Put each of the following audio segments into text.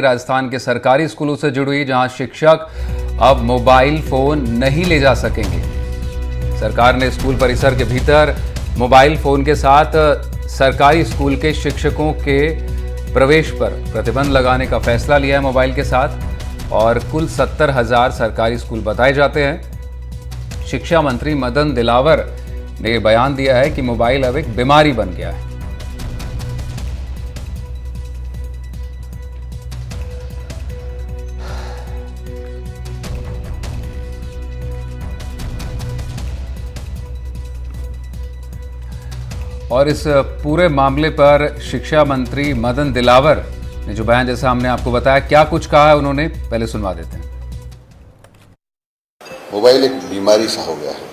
राजस्थान के सरकारी स्कूलों से जुड़ी हुई, जहां शिक्षक अब मोबाइल फोन नहीं ले जा सकेंगे। सरकार ने स्कूल परिसर के भीतर मोबाइल फोन के साथ सरकारी स्कूल के शिक्षकों के प्रवेश पर प्रतिबंध लगाने का फैसला लिया है मोबाइल के साथ, और कुल 70,000 सरकारी स्कूल बताए जाते हैं। शिक्षा मंत्री मदन दिलावर ने बयान दिया है कि मोबाइल अब एक बीमारी बन गया है। और इस पूरे मामले पर शिक्षा मंत्री मदन दिलावर ने जो बयान, जैसा हमने आपको बताया, क्या कुछ कहा है उन्होंने, पहले सुनवा देते हैं। मोबाइल एक बीमारी सा हो गया है,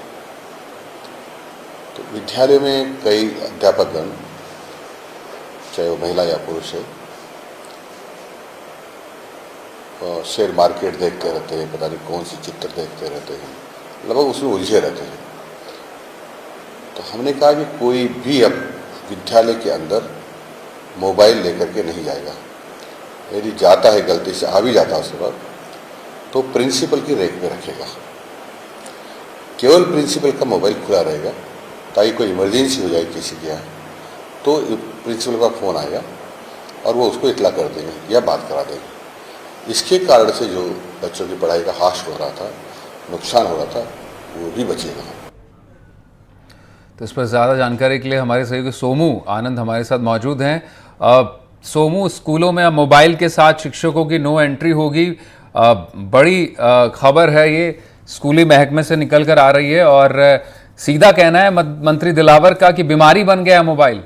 तो विद्यालय में कई अध्यापकगण, चाहे वो महिला या पुरुष है, शेयर मार्केट देखते रहते हैं, पता नहीं कौन सी चित्र देखते रहते हैं, लगभग उसमें उलझे रहते हैं। तो हमने कहा कि कोई भी अब विद्यालय के अंदर मोबाइल लेकर के नहीं जाएगा। यदि जाता है, गलती से आ भी जाता है उसके बाद, तो प्रिंसिपल की रेख में रखेगा। केवल प्रिंसिपल का मोबाइल खुला रहेगा, ताकि कोई इमरजेंसी हो जाए किसी के यहाँ, तो प्रिंसिपल का फ़ोन आएगा और वो उसको इतला कर देंगे या बात करा देंगे। इसके कारण से जो बच्चों की पढ़ाई का हाश हो रहा था, नुकसान हो रहा था, वो भी बचेगा। तो इस पर ज़्यादा जानकारी के लिए हमारे सहयोगी सोमू आनंद हमारे साथ मौजूद हैं। सोमू, स्कूलों में अब मोबाइल के साथ शिक्षकों की नो एंट्री होगी। बड़ी खबर है ये, स्कूली महकमे से निकल कर आ रही है, और सीधा कहना है मंत्री दिलावर का कि बीमारी बन गया है मोबाइल।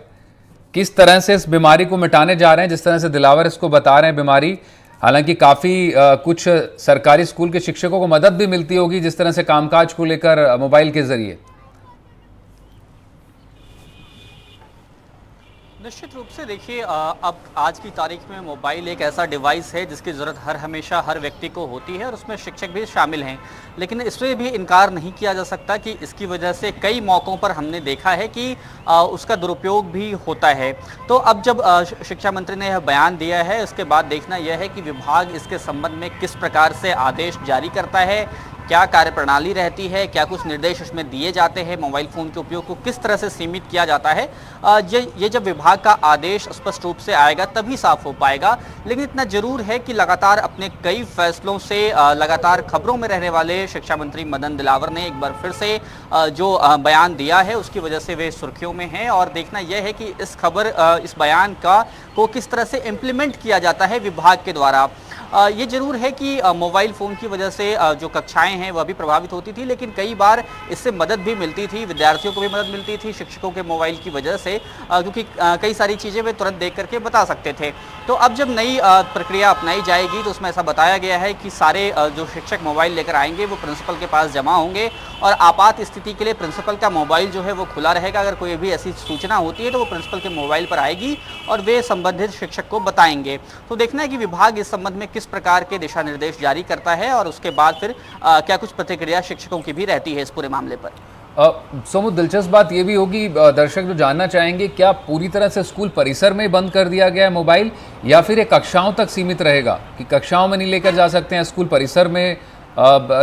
किस तरह से इस बीमारी को मिटाने जा रहे हैं, जिस तरह से दिलावर इसको बता रहे हैं बीमारी? हालांकि काफ़ी कुछ सरकारी स्कूल के शिक्षकों को मदद भी मिलती होगी जिस तरह से कामकाज को लेकर मोबाइल के जरिए। निश्चित रूप से देखिए, अब आज की तारीख में मोबाइल एक ऐसा डिवाइस है जिसकी ज़रूरत हमेशा हर व्यक्ति को होती है, और उसमें शिक्षक भी शामिल हैं। लेकिन इससे भी इनकार नहीं किया जा सकता कि इसकी वजह से कई मौक़ों पर हमने देखा है कि उसका दुरुपयोग भी होता है। तो अब जब शिक्षा मंत्री ने यह बयान दिया है, उसके बाद देखना यह है कि विभाग इसके संबंध में किस प्रकार से आदेश जारी करता है, क्या कार्यप्रणाली रहती है, क्या कुछ निर्देश उसमें दिए जाते हैं, मोबाइल फ़ोन के उपयोग को किस तरह से सीमित किया जाता है। ये जब विभाग का आदेश स्पष्ट रूप से आएगा तभी साफ हो पाएगा। लेकिन इतना जरूर है कि लगातार अपने कई फैसलों से लगातार खबरों में रहने वाले शिक्षा मंत्री मदन दिलावर ने एक बार फिर से जो बयान दिया है, उसकी वजह से वे सुर्खियों में हैं। और देखना यह है कि इस बयान को किस तरह से इम्प्लीमेंट किया जाता है विभाग के द्वारा। ये जरूर है कि मोबाइल फ़ोन की वजह से जो कक्षाएं हैं वह भी प्रभावित होती थी, लेकिन कई बार इससे मदद भी मिलती थी, विद्यार्थियों को भी मदद मिलती थी शिक्षकों के मोबाइल की वजह से, क्योंकि कई सारी चीज़ें वे तुरंत देख करके बता सकते थे। तो अब जब नई प्रक्रिया अपनाई जाएगी तो उसमें ऐसा बताया गया है कि सारे जो शिक्षक मोबाइल लेकर आएंगे वो प्रिंसिपल के पास जमा होंगे, और आपात स्थिति के लिए प्रिंसिपल का मोबाइल जो है वो खुला रहेगा। अगर कोई भी ऐसी सूचना होती है तो वो प्रिंसिपल के मोबाइल पर आएगी और वे संबंधित शिक्षक को बताएंगे। तो देखना है कि विभाग इस संबंध में किस प्रकार के दिशा निर्देश जारी करता है, और उसके बाद फिर क्या कुछ प्रतिक्रिया शिक्षकों की भी रहती है इस पूरे मामले पर। सोमू, दिलचस्प बात यह भी होगी, दर्शक जो जानना चाहेंगे, क्या पूरी तरह से स्कूल परिसर में बंद कर दिया गया है मोबाइल, या फिर ये कक्षाओं तक सीमित रहेगा कि कक्षाओं में नहीं लेकर जा सकते हैं, स्कूल परिसर में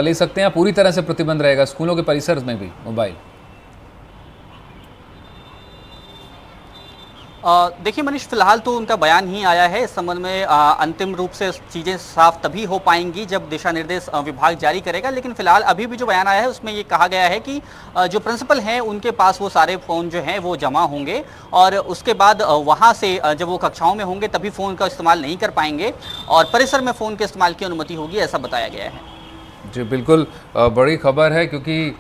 ले सकते हैं, पूरी तरह से प्रतिबंध रहेगा स्कूलों के परिसर में भी मोबाइल? देखिए मनीष, फिलहाल तो उनका बयान ही आया है। इस संबंध में अंतिम रूप से चीज़ें साफ तभी हो पाएंगी जब दिशा निर्देश विभाग जारी करेगा। लेकिन फिलहाल अभी भी जो बयान आया है उसमें ये कहा गया है कि जो प्रिंसिपल हैं उनके पास वो सारे फ़ोन जो हैं वो जमा होंगे, और उसके बाद वहाँ से जब वो कक्षाओं में होंगे तभी फ़ोन का इस्तेमाल नहीं कर पाएंगे, और परिसर में फ़ोन के इस्तेमाल की अनुमति होगी, ऐसा बताया गया है। जी बिल्कुल, बड़ी खबर है, क्योंकि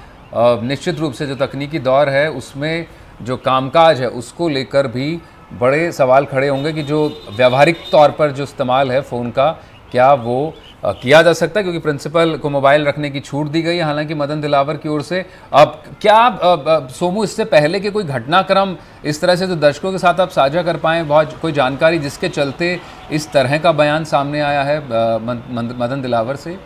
निश्चित रूप से जो तकनीकी दौर है उसमें जो कामकाज है उसको लेकर भी बड़े सवाल खड़े होंगे कि जो व्यावहारिक तौर पर जो इस्तेमाल है फ़ोन का, क्या वो किया जा सकता है, क्योंकि प्रिंसिपल को मोबाइल रखने की छूट दी गई है हालांकि मदन दिलावर की ओर से। अब क्या सोमू, इससे पहले के कोई घटनाक्रम इस तरह से जो दर्शकों के साथ आप साझा कर पाएँ, बहुत कोई जानकारी जिसके चलते इस तरह का बयान सामने आया है मदन दिलावर से?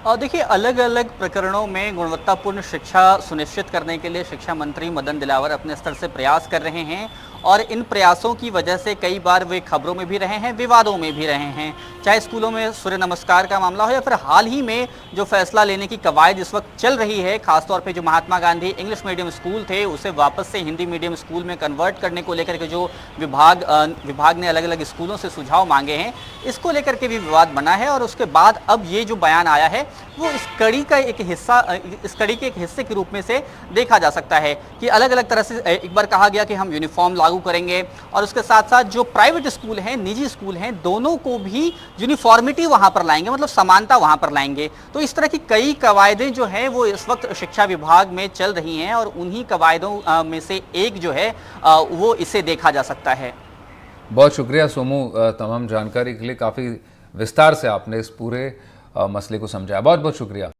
और देखिए, अलग अलग प्रकरणों में गुणवत्तापूर्ण शिक्षा सुनिश्चित करने के लिए शिक्षा मंत्री मदन दिलावर अपने स्तर से प्रयास कर रहे हैं, और इन प्रयासों की वजह से कई बार वे खबरों में भी रहे हैं, विवादों में भी रहे हैं, चाहे स्कूलों में सूर्य नमस्कार का मामला हो या फिर हाल ही में जो फैसला लेने की कवायद इस वक्त चल रही है, खासतौर पे जो Mahatma Gandhi English medium school थे उसे वापस से हिंदी मीडियम स्कूल में कन्वर्ट करने को लेकर के जो विभाग ने अलग अलग स्कूलों से सुझाव मांगे हैं, इसको लेकर के भी विवाद बना है। और उसके बाद अब ये जो बयान आया है वो इस कड़ी के एक हिस्से के रूप में से देखा जा सकता है कि अलग अलग तरह से एक बार कहा गया कि हम यूनिफॉर्म लागू करेंगे और उसके साथ साथ जो प्राइवेट स्कूल हैं, निजी स्कूल हैं, दोनों को भी यूनिफॉर्मिटी वहां पर लाएंगे, मतलब समानता वहां पर लाएंगे। तो इस तरह की कई कवायदें जो हैं वो इस वक्त शिक्षा विभाग में चल रही हैं और उन्हीं कवायदों में से एक जो है वो इसे देखा जा सकता है। बहुत शुक्रिया सोमू, तमाम जानकारी के लिए। काफ़ी विस्तार से आपने इस पूरे मसले को समझाया। बहुत बहुत शुक्रिया।